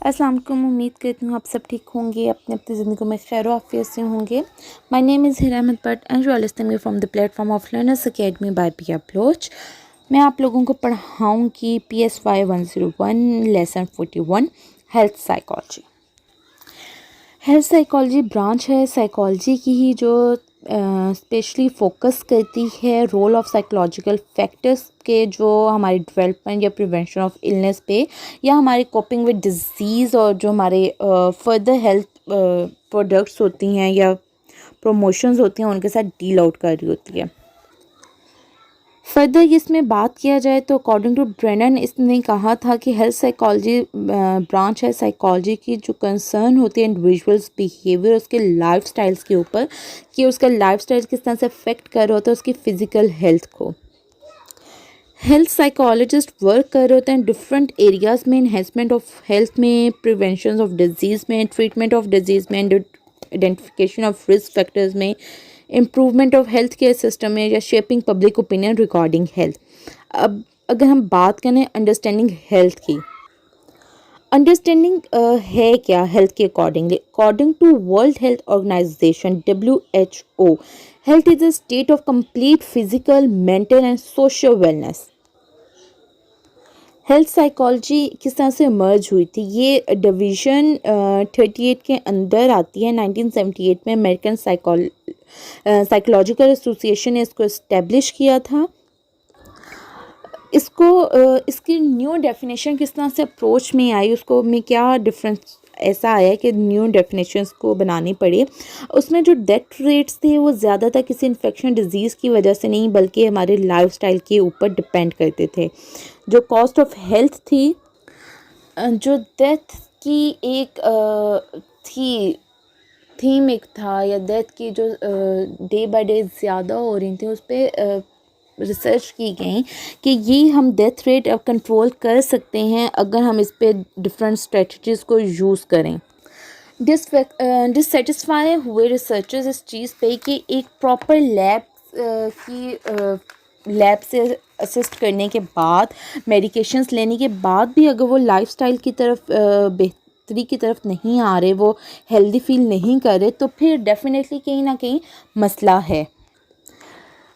अस्सलाम वालेकुम। उम्मीद करती हूँ आप सब ठीक होंगे, अपने अपनी ज़िंदगी में खैर आफियत से होंगे। My name is Hira Ahmad Bhatt and you are listening me from the platform of learners academy by P approach. मैं आप लोगों को पढ़ाऊँगी PSY 101 lesson 41 health psychology. Health psychology branch है साइकोलॉजी की ही जो स्पेशली फोकस करती है रोल ऑफ साइकोलॉजिकल फैक्टर्स के जो हमारी डेवलपमेंट या प्रिवेंशन ऑफ इलनेस पे या हमारी कोपिंग विद डिजीज़ और जो हमारे फर्दर हेल्थ प्रोडक्ट्स होती हैं या प्रमोशंस होती हैं उनके साथ डील आउट कर रही होती है। फर्दर इसमें बात किया जाए तो अकॉर्डिंग टू ब्रेनन इसने कहा था कि हेल्थ साइकोलॉजी ब्रांच है साइकोलॉजी की जो कंसर्न होती है इंडिविजुअल्स बिहेवियर उसके लाइफ स्टाइल्स के ऊपर कि उसका लाइफ स्टाइल किस तरह से अफेक्ट कर रहा होता है उसकी फ़िज़िकल हेल्थ को। हेल्थ साइकोलॉजिस्ट वर्क कर रहे होते हैं डिफरेंट एरियाज़ में, इन्हेंसमेंट ऑफ हेल्थ में, प्रिवेंशन ऑफ डिजीज़ में, ट्रीटमेंट ऑफ डिजीज़ में, आइडेंटिफिकेशन ऑफ रिस्क फैक्टर्स में, improvement of health care system में या shaping public opinion regarding health. अब अगर हम बात करें अंडरस्टैंडिंग हेल्थ की, अंडरस्टैंडिंग है क्या हेल्थ के according to World Health Organization WHO, health is a state of complete physical mental and social wellness. Health psychology किस तरह से इमर्ज हुई थी, ये डिवीज़न 38 के अंदर आती है। 1978 में अमेरिकन साइकोलॉजिकल एसोसिएशन ने इसको इस्टेब्लिश किया था। इसकी न्यू डेफिनेशन किस तरह से अप्रोच में आई, उसको में क्या डिफरेंस ऐसा आया कि न्यू डेफिनेशंस को बनानी पड़ी। उसमें जो डेथ रेट्स थे वो ज़्यादातर किसी इन्फेक्शन डिजीज़ की वजह से नहीं बल्कि हमारे लाइफस्टाइल के ऊपर डिपेंड करते थे। जो कॉस्ट ऑफ हेल्थ थी, जो डेथ की एक थीम एक था या डेथ की जो डे बाय डे ज़्यादा हो रही थी उस पर रिसर्च की गई कि ये हम डेथ रेट कंट्रोल कर सकते हैं अगर हम इस पे डिफरेंट स्ट्रेटजीज़ को यूज़ करें। डिससेटिस्फाई हुए रिसर्चर्स इस चीज़ पे कि एक प्रॉपर लैब से असिस्ट करने के बाद मेडिकेशंस लेने के बाद भी अगर वो लाइफस्टाइल की तरफ बेहतरी की तरफ नहीं आ रहे, वो हेल्दी फील नहीं कर रहे, तो फिर डेफिनेटली कहीं ना कहीं मसला है।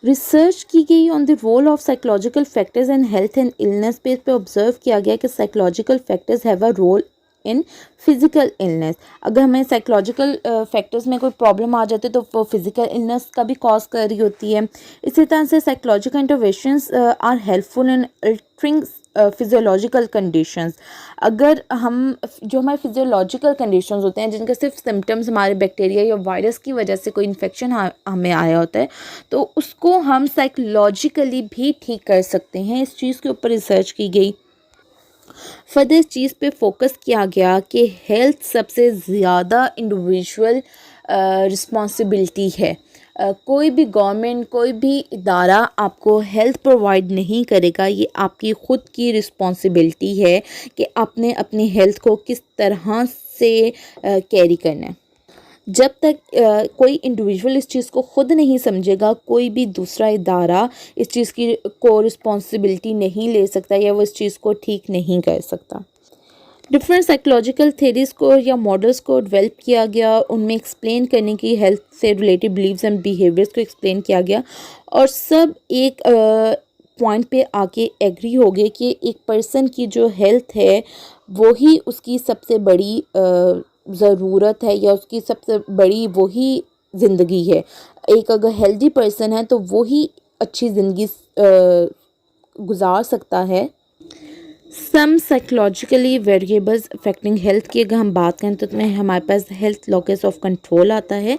रिसर्च की गई on the role of psychological factors in health and illness पे ऑब्जर्व किया गया कि psychological factors have a role in physical illness. अगर हमें साइकोलॉजिकल फैक्टर्स में कोई प्रॉब्लम आ जाती है तो वो फिज़िकल इलनेस का भी कॉज कर रही होती है। इसी तरह से psychological interventions are helpful in altering physiological conditions. अगर हम जो हमारे फिजियोलॉजिकल कंडीशंस होते हैं जिनके सिर्फ सिम्टम्स हमारे बैक्टीरिया या वायरस की वजह से कोई इन्फेक्शन हमें आया होता है तो उसको हम साइकोलॉजिकली भी ठीक कर सकते हैं। इस चीज़ के ऊपर रिसर्च की गई। फर्दर इस चीज़ पे फोकस किया गया कि हेल्थ सबसे ज़्यादा इंडिविजुअल रिस्पॉन्सिबिलिटी है। कोई भी गवर्नमेंट कोई भी इदारा आपको हेल्थ प्रोवाइड नहीं करेगा, ये आपकी ख़ुद की रिस्पॉन्सिबिलिटी है कि आपने अपनी हेल्थ को किस तरह से कैरी करना है। जब तक कोई इंडिविजुअल इस चीज़ को ख़ुद नहीं समझेगा, कोई भी दूसरा इदारा इस चीज़ की को रिस्पॉन्सिबिलिटी नहीं ले सकता या वो इस चीज़ को ठीक नहीं कर सकता। डिफरेंट साइकोलॉजिकल थेरीज़ को या मॉडल्स को डेवलप किया गया, उनमें एक्सप्लेन करने की हेल्थ से रिलेटेड बिलीव्स एंड बिहेवियर्स को एक्सप्लेन किया गया और सब एक पॉइंट पे आके एग्री हो गए कि एक पर्सन की जो हेल्थ है वो ही उसकी सबसे बड़ी ज़रूरत है या उसकी सबसे बड़ी वही ज़िंदगी है। एक अगर हेल्दी पर्सन है तो वो ही अच्छी ज़िंदगी गुजार सकता है। सम साइकोलॉजिकली वेरिएबल्स अफेक्टिंग हेल्थ की अगर हम बात करें तो उसमें हमारे पास हेल्थ लॉकस ऑफ कंट्रोल आता है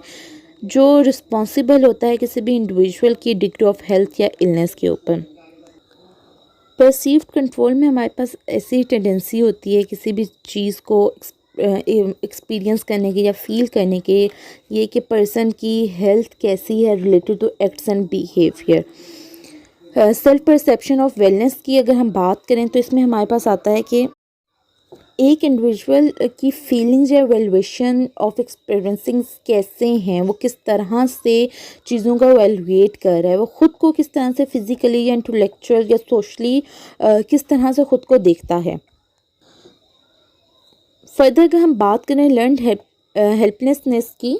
जो रिस्पॉन्सिबल होता है किसी भी इंडिविजुअल की डिग्री ऑफ हेल्थ या इलनेस के ऊपर। परसीव्ड कंट्रोल में हमारे पास ऐसी टेंडेंसी होती है किसी भी चीज़ को एक्सपीरियंस करने के या फील करने के, ये कि पर्सन की हेल्थ कैसी है related to acts and behaviour. Self perception of wellness की अगर हम बात करें तो इसमें हमारे पास आता है कि एक इंडिविजुअल की फीलिंग्स या वैल्यूएशन ऑफ एक्सपीरियंसिंग कैसे हैं, वो किस तरह से चीज़ों का वैल्यूएट कर रहा है, वो ख़ुद को किस तरह से फिज़िकली या इंटेलेक्चुअल या सोशली किस तरह से ख़ुद को देखता है। फर्दर अगर हम बात करें लर्नड हेल्पलेसनेस की,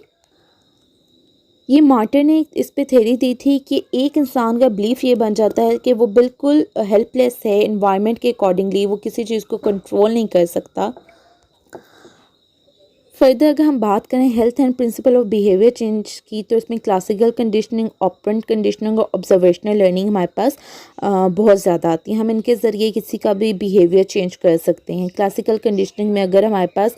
ये मार्टर ने इस पे थ्योरी दी थी कि एक इंसान का बिलीफ ये बन जाता है कि वो बिल्कुल हेल्पलेस है एनवायरनमेंट के अकॉर्डिंगली, वो किसी चीज़ को कंट्रोल नहीं कर सकता। फर्दर अगर हम बात करें health and principle of behaviour change की, तो इसमें क्लासिकल कंडीशनिंग, ऑपरेंट कंडीशनिंग और ऑब्जर्वेशनल लर्निंग हमारे पास बहुत ज़्यादा आती है। हम इनके ज़रिए किसी का भी बिहेवियर चेंज कर सकते हैं। क्लासिकल कंडीशनिंग में अगर हमारे पास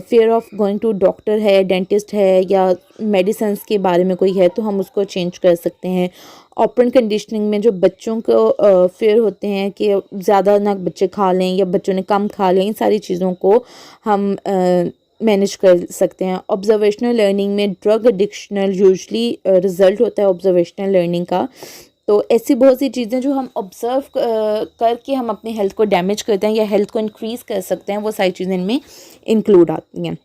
fear of going to doctor है, डेंटिस्ट है या मेडिसिन के बारे में कोई है, तो हम उसको चेंज कर सकते हैं। ऑपरेंट कंडीशनिंग में जो बच्चों को फियर होते हैं कि ज़्यादा ना बच्चे खा लें या बच्चों ने कम खा लें, इन सारी चीज़ों को हम मैनेज कर सकते हैं। ऑब्जर्वेशनल लर्निंग में ड्रग एडिक्शनल यूजली रिज़ल्ट होता है ऑब्जर्वेशनल लर्निंग का। तो ऐसी बहुत सी चीज़ें जो हम ऑब्ज़र्व करके हम अपनी हेल्थ को डैमेज करते हैं या हेल्थ को इंक्रीज़ कर सकते हैं, वो सारी चीज़ें इनमें इंक्लूड आती हैं।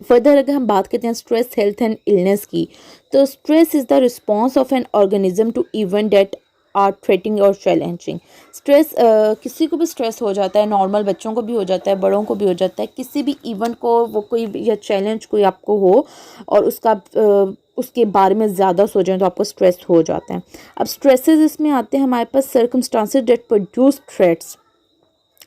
फर्दर अगर हम बात करते हैं स्ट्रेस, हेल्थ एंड इलनेस की, तो stress is the response of an organism to event that are threatening और चैलेंजिंग। स्ट्रेस किसी को भी स्ट्रेस हो जाता है, नॉर्मल बच्चों को भी हो जाता है, बड़ों को भी हो जाता है। किसी भी इवेंट को वो कोई या चैलेंज कोई आपको हो और उसके बारे में ज़्यादा सोचें तो आपको स्ट्रेस हो जाता है। अब स्ट्रेसेस इसमें आते हैं हमारे पास circumstances that produce threats.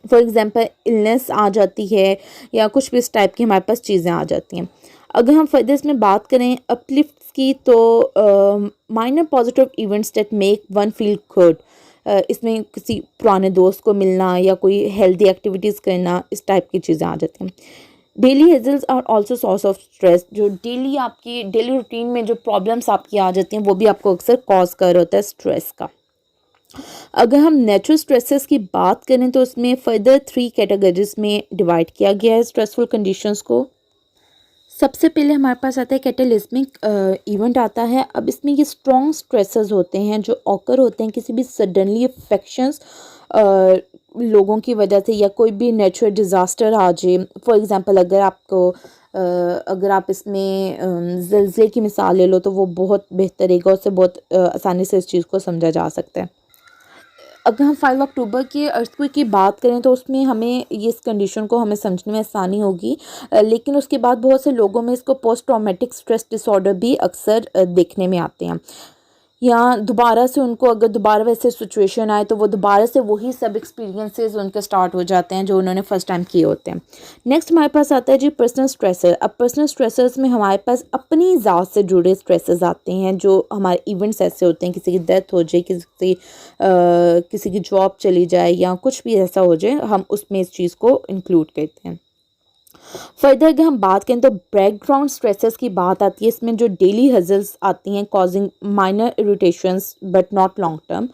For example illness आ जाती है या कुछ भी इस टाइप की हमारे पास चीज़ें आ जाती हैं। अगर हम फर्दर इसमें बात करें अपलिफ्ट्स की, तो minor positive events that make one feel good, इसमें किसी पुराने दोस्त को मिलना या कोई हेल्दी एक्टिविटीज़ करना, इस टाइप की चीज़ें आ जाती हैं। Daily hassles are also source of stress. जो आपकी डेली रूटीन में जो प्रॉब्लम्स आपकी आ जाती हैं, वो भी आपको अक्सर कॉज कर होता है स्ट्रेस का। अगर हम नेचुरल स्ट्रेसेस की बात करें, तो उसमें फर्दर 3 कैटेगरीज में डिवाइड किया गया है स्ट्रेसफुल कंडीशंस को। सबसे पहले हमारे पास आता है कैटेलिस्मिक इवेंट आता है। अब इसमें ये स्ट्रॉन्ग स्ट्रेसेस होते हैं जो ऑकर होते हैं किसी भी सडनली अफेक्शंस लोगों की वजह से, या कोई भी नेचुरल डिज़ास्टर आ जाए। फॉर एग्जांपल अगर आप इसमें ज़लज़ले की मिसाल ले लो, तो वो बहुत बेहतर है, उससे बहुत आसानी से इस चीज़ को समझा जा सकता है। अगर हम 5 अक्टूबर के अर्थक्वेक की बात करें, तो उसमें हमें ये इस कंडीशन को हमें समझने में आसानी होगी, लेकिन उसके बाद बहुत से लोगों में इसको पोस्ट ट्रॉमेटिक स्ट्रेस डिसऑर्डर भी अक्सर देखने में आते हैं। या दोबारा से उनको अगर दोबारा वैसे सिचुएशन आए, तो वो दोबारा से वही सब एक्सपीरियंसेस उनके स्टार्ट हो जाते हैं जो उन्होंने फर्स्ट टाइम किए होते हैं। नेक्स्ट हमारे पास आता है जी पर्सनल स्ट्रेसर। अब पर्सनल स्ट्रेसर्स में हमारे पास अपनी ज़ात से जुड़े स्ट्रेसेस आते हैं, जो हमारे इवेंट्स ऐसे होते हैं, किसी की डेथ हो जाए, किसी की जॉब चली जाए या कुछ भी ऐसा हो जाए, हम उसमें इस चीज़ को इंक्लूड करते हैं। फर्दर अगर हम बात करें, तो बैकग्राउंड स्ट्रेसेस की बात आती है। इसमें जो डेली हजल्स आती हैं causing minor irritations but not long term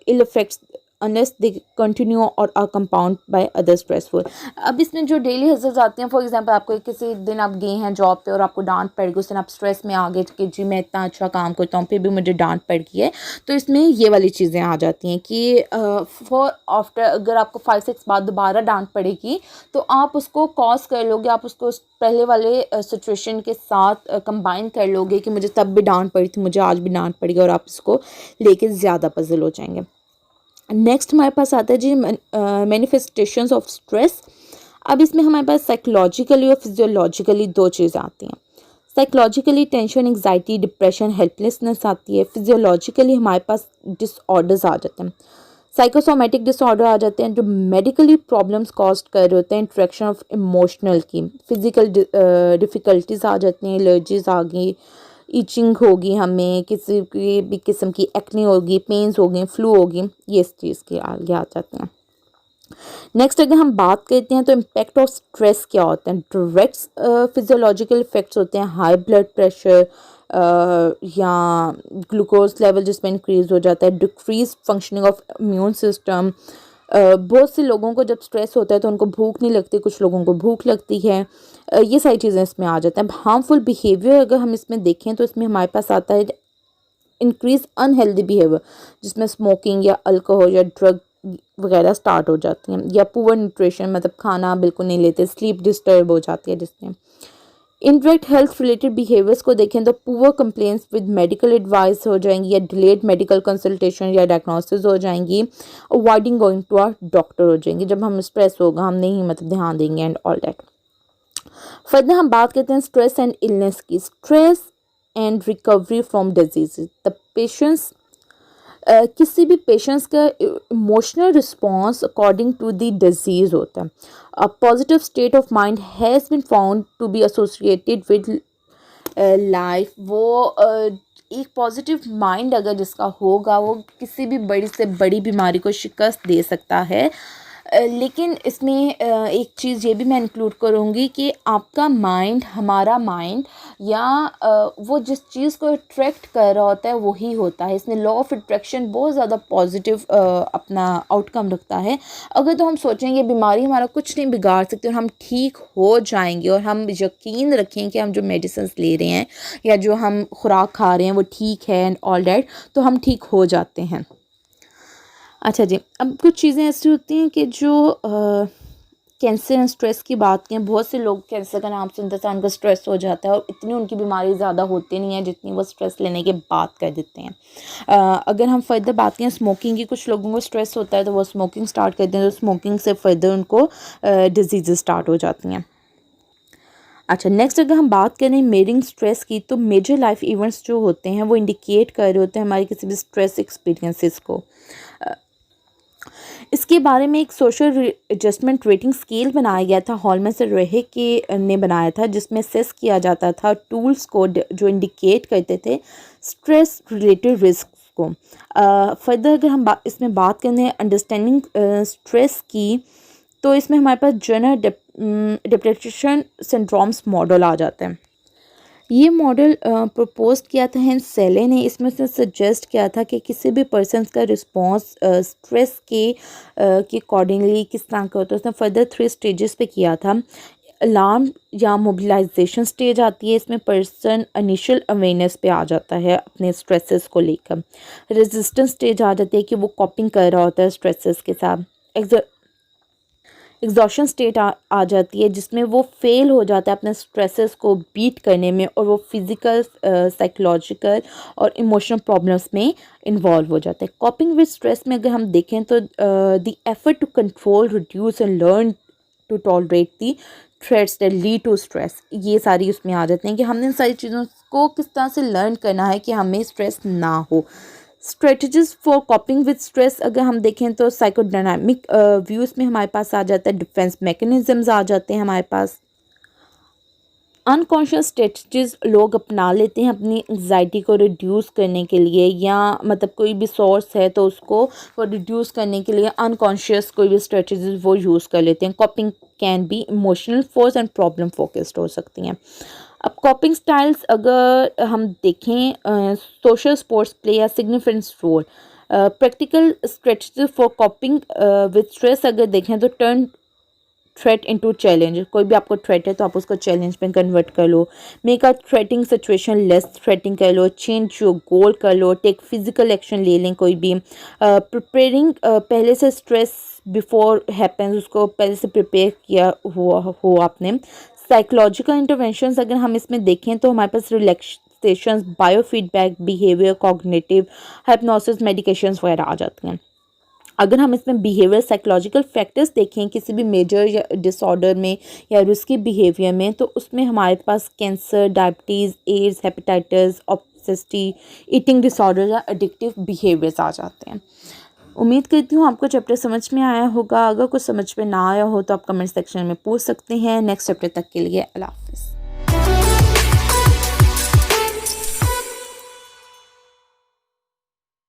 ill effects unless they continue और or compound by other stressful. अब इसमें जो डेली हजल्स आते हैं, फॉर एग्जांपल आपको किसी दिन आप गए हैं जॉब पे और आपको डांट पड़ गई, उस दिन आप स्ट्रेस में आ गए कि जी मैं इतना अच्छा काम करता हूँ फिर भी मुझे डांट पड़ गई है, तो इसमें ये वाली चीज़ें आ जाती हैं कि फॉर आफ्टर अगर आपको 5-6 बाद दोबारा डांट पड़ेगी, तो आप उसको कॉज कर लोगे, आप उसको पहले वाले सिचुएशन के साथ कंबाइन कर लोगे कि मुझे तब भी डांट पड़ी थी, मुझे आज भी डांट पड़ी, और आप इसको लेके ज़्यादा पजल हो जाएंगे। नेक्स्ट हमारे पास आता है जी मैनिफेस्टेशंस ऑफ स्ट्रेस। अब इसमें हमारे पास साइकोलॉजिकली और फिजियोलॉजिकली 2 चीज़ें आती हैं। Psychologically tension, anxiety, depression, helplessness आती है। फिजियोलॉजिकली हमारे पास डिसऑर्डर्स आ जाते हैं, साइकोसोमेटिक डिसऑर्डर आ जाते हैं जो मेडिकली प्रॉब्लम्स कॉज कर रहे होते हैं इंट्रैक्शन ऑफ इमोशनल की। फिजिकल डिफ़िकल्टीज आ जाती हैं, एलर्जीज आ गई, ईचिंग होगी, हमें किसी भी किस्म की एक्ने होगी, पेन्स होगी, फ्लू होगी, ये इस चीज़ के आगे आ जाते हैं। नेक्स्ट अगर हम बात करते हैं, तो इम्पैक्ट ऑफ स्ट्रेस क्या होते हैं। डायरेक्ट फिजियोलॉजिकल इफेक्ट्स होते हैं, हाई ब्लड प्रेशर या ग्लूकोज लेवल जिसमें इंक्रीज हो जाता है, decrease functioning of immune system. बहुत से लोगों को जब स्ट्रेस होता है तो उनको भूख नहीं लगती, कुछ लोगों को भूख लगती है, ये सारी चीज़ें इसमें आ जाते हैं। हार्मफुल बिहेवियर अगर हम इसमें देखें, तो इसमें हमारे पास आता है इंक्रीज अनहेल्दी बिहेवियर, जिसमें स्मोकिंग या अल्कोहल या ड्रग वगैरह स्टार्ट हो जाती हैं, या पुअर न्यूट्रिशन, मतलब खाना बिल्कुल नहीं लेते, स्लीप डिस्टर्ब हो जाती है जिसमें। इनडायरेक्ट हेल्थ रिलेटेड बिहेवियर्स को देखें तो poor complaints with medical advice हो जाएंगी या डिलेड मेडिकल कंसल्टेशन या डायग्नोसिस हो जाएंगी, avoiding going to a doctor हो जाएंगी। जब हम स्ट्रेस होगा हम नहीं मतलब ध्यान देंगे एंड ऑल दैट। फर्दर हम बात करते हैं स्ट्रेस एंड इलनेस की। Stress and recovery from disease. The patients किसी भी पेशेंट्स का emotional response according to the disease होता है। A positive state of mind has been found to be associated with life. वो एक पॉजिटिव माइंड अगर जिसका होगा वो किसी भी बड़ी से बड़ी बीमारी को शिकस्त दे सकता है। लेकिन इसमें एक चीज़ ये भी मैं इंक्लूड करूँगी कि आपका माइंड, हमारा माइंड या वो जिस चीज़ को अट्रैक्ट कर रहा होता है वही होता है। इसमें लॉ ऑफ अट्रैक्शन बहुत ज़्यादा पॉजिटिव अपना आउटकम रखता है। अगर तो हम सोचेंगे बीमारी हमारा कुछ नहीं बिगाड़ सकती और हम ठीक हो जाएंगे और हम यकीन रखें कि हम जो मेडिसिन ले रहे हैं या जो हम खुराक खा रहे हैं वो ठीक है एंड ऑल डैट, तो हम ठीक हो जाते हैं। अच्छा जी, अब कुछ चीज़ें ऐसी होती हैं कि जो कैंसर एंड स्ट्रेस की बात करें, बहुत से लोग कैंसर का नाम सुनते हैं उनको स्ट्रेस हो जाता है और इतनी उनकी बीमारी ज़्यादा होती नहीं है जितनी वो स्ट्रेस लेने के बाद कर देते हैं। अगर हम फर्दर बात करें स्मोकिंग की, कुछ लोगों को स्ट्रेस होता है तो वो स्मोकिंग स्टार्ट करते हैं, तो स्मोकिंग से फर्दर उनको डिजीज़ स्टार्ट हो जाती हैं। अच्छा, नेक्स्ट अगर हम बात करें मेरिंग स्ट्रेस की, तो मेजर लाइफ इवेंट्स जो होते हैं वो इंडिकेट कर रहे होते हैं हमारे किसी भी स्ट्रेस एक्सपीरियंसेस को। इसके बारे में एक सोशल एडजस्टमेंट रेटिंग स्केल बनाया गया था, हॉलमैन से रहे के ने बनाया था, जिसमें सेस किया जाता था टूल्स को जो इंडिकेट करते थे स्ट्रेस रिलेटेड रिस्क को। फर्दर अगर हम इसमें बात करें अंडरस्टैंडिंग स्ट्रेस की, तो इसमें हमारे पास जनरल डिप्रेशन सिंड्रोम्स मॉडल आ जाता है। ये मॉडल प्रपोज किया था हेंस सेले ने। इसमें से सजेस्ट किया था कि किसी भी पर्सन का रिस्पॉन्स स्ट्रेस के अकॉर्डिंगली किस तरह का होता है। उसने फर्दर 3 स्टेजेस पे किया था। अलार्म या मोबिलाइजेशन स्टेज आती है, इसमें पर्सन इनिशियल अवेयरनेस पे आ जाता है अपने स्ट्रेसेस को लेकर। रेजिस्टेंस स्टेज आ जाती है कि वो कॉपिंग कर रहा होता है स्ट्रेसेस के साथ। एग्जॉशन स्टेट आ जाती है जिसमें वो फेल हो जाता है अपने स्ट्रेसेस को बीट करने में और वो फिज़िकल, साइकोलॉजिकल और इमोशनल प्रॉब्लम्स में इन्वॉल्व हो जाता है। कॉपिंग विद स्ट्रेस में अगर हम देखें तो the effort to control, reduce and learn to tolerate the threats that lead to stress, ये सारी उसमें आ जाते हैं कि हमने इन सारी चीज़ों को किस तरह से लर्न करना है कि हमें स्ट्रेस ना हो। Strategies for coping with stress अगर हम देखें तो साइकोडायनामिक व्यूज़ में हमारे पास आ जाता है, डिफेंस मैकेनिज्म्स आ जाते हैं हमारे पास। अनकॉन्शियस स्ट्रेटजीज लोग अपना लेते हैं अपनी एंग्जाइटी को रिड्यूस करने के लिए, या मतलब कोई भी सोर्स है तो उसको वो रिड्यूस करने के लिए अनकॉन्शियस कोई भी स्ट्रेटजीज वो यूज़ कर लेते हैं। Coping can be emotional force and problem focused हो सकती हैं। अब कॉपिंग स्टाइल्स अगर हम देखें, सोशल स्पोर्ट्स प्ले या significant role. Practical strategy for coping with stress अगर देखें तो टर्न थ्रेट इनटू चैलेंज। कोई भी आपको थ्रेट है तो आप उसको चैलेंज में कन्वर्ट कर लो। Make a threatening situation less threatening कर लो। चेंज योर गोल कर लो। टेक फिजिकल एक्शन ले लें कोई भी। प्रिपेयरिंग, पहले से स्ट्रेस बिफोर हैपन्स, उसको पहले से प्रिपेयर किया हुआ हो आपने। साइकोलॉजिकल इंटरवेंशंस अगर हम इसमें देखें तो हमारे पास relaxations, biofeedback, behaviour, cognitive, hypnosis, medications वगैरह आ जाती हैं। अगर हम इसमें बिहेवियर साइकोलॉजिकल फैक्टर्स देखें किसी भी मेजर या डिसऑर्डर में या रिस्की बिहेवियर में, तो उसमें हमारे पास cancer, diabetes, AIDS, hepatitis, obesity, eating disorder या एडिक्टिव बिहेवियर्स आ जाते हैं। उम्मीद करती हूँ आपको चैप्टर समझ में आया होगा। अगर कुछ समझ में ना आया हो तो आप कमेंट सेक्शन में पूछ सकते हैं। नेक्स्ट चैप्टर तक के लिए अल्लाह।